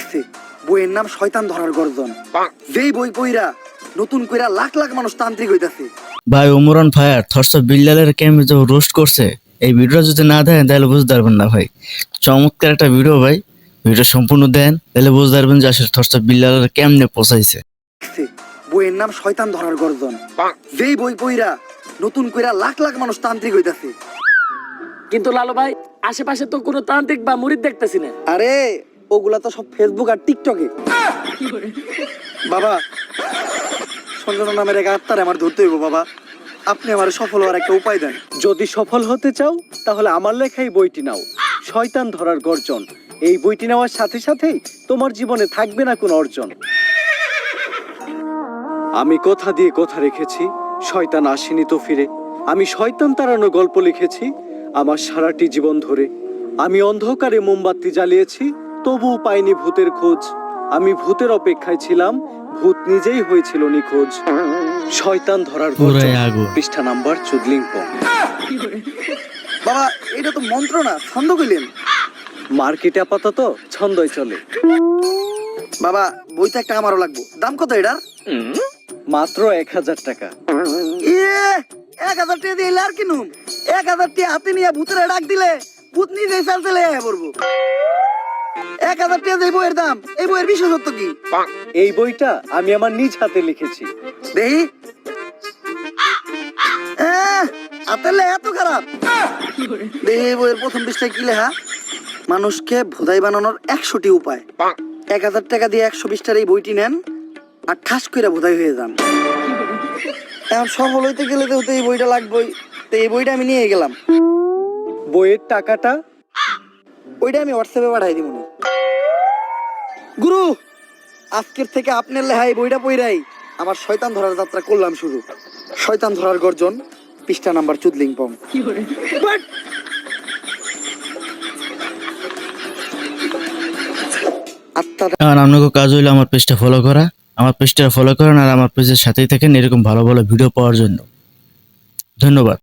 লিখছে বইয়ের নাম শয়তান ধরার গর্জন। যেই বই পইরা নতুন কইরা লাখ লাখ মানুষ তান্ত্রিক হইতাছে। ভাই ওমরান ফায়ার থটস অফ বিল্লালের কেমন যে রোস্ট করছে, এই ভিডিওটা যদি না দেন তাহলে বুঝতে পারবেন না ভাই। চমৎকার একটা ভিডিও ভাই, ভিডিও সম্পূর্ণ দেন তাহলে বুঝতে পারবেন যে আসলে থটস অফ বিল্লালের কেমনে পৌঁছাইছে। বইয়ের নাম শয়তান ধরার গর্জন। যেই বই পইরা নতুন কইরা লাখ লাখ মানুষ তান্ত্রিক হইতাছে। কিন্তু লালু ভাই, আশেপাশে তো কোনো তান্ত্রিক বা মুরিদ দেখতেছি না। আরে ওগুলা তো সব ফেসবুক আর টিকটকে। বাবা সঞ্জনা নামের এক আত্মারে আমার ধরতে হইব বাবা, আপনি আমার সফল হওয়ার একটা উপায় দেন। যদি সফল হতে চাও তাহলে আমার লেখা এই বইটি নাও, শয়তান ধরার গর্জন। এই বইটি নেওয়ার সাথে সাথেই তোমার জীবনে থাকবে না কোনো অর্জন। আমি কথা দিয়ে কথা রেখেছি, শয়তান আসেনি তো ফিরে। আমি শয়তান তাড়ানো গল্প লিখেছি আমার সারাটি জীবন ধরে। আমি অন্ধকারে মোমবাতি জ্বালিয়েছি, তবুও পাইনি ভূতের খোঁজ। আমি ভূতের অপেক্ষায় ছিলাম, ভূত নিজেই হয়েছিল নিখোঁজ। শয়তান ধরার গর্জন, পৃষ্ঠা নাম্বার চুদলিংপং। বাবা এটা তো মন্ত্র না, ছন্দ কইলেন। মার্কেটে আপাতত ছন্দই চলে। বাবা বইটা একটা আমারও লাগবো, দাম কত এটার? মাত্র 1000 টাকা। 1000 টাকা দিয়ে আর কিনুম? 1000 টাকা হাতে নিয়ে ভূতের ডাক দিলে ভূত নিজেই চাল চলে পড়বো। 1000 টাকা দিয়ে বইয়ের দাম, এই বইয়ের বিশেষত্ব কি? এই বইটা আমি আমার নিজ হাতে লিখেছি। দেখি হাতের লেখা এত খারাপ? দেখি এই বইয়ের প্রথম পৃষ্ঠায় কি লেখা? মানুষকে ভোদাই বানানোর 100টি উপায়। 1000 টাকা দিয়ে 120টার এই বইটি নেন আর ঠাস করে ভোদাই হয়ে যান। এখন সফল হইতে গেলে তো এই বইটা লাগবেই, তো এই বইটা আমি নিয়ে গেলাম। বইয়ের টাকাটা? ওইটা আমি হোয়াটসঅ্যাপে পাঠাই দিব। গুরু আজকের থেকে আপনার লেখা এই বইটা পইরাই আমার শয়তান ধরার যাত্রা করলাম শুরু। শয়তান ধরার গর্জন, পৃষ্ঠা নাম্বার চুদলিংপং। আর আপনাকে কাজ হইলো আমার পেজটা ফলো করা, আমার পেজটা ফলো করেন আর আমার পেজের সাথেই থাকেন এরকম ভালো ভালো ভিডিও পাওয়ার জন্য। ধন্যবাদ।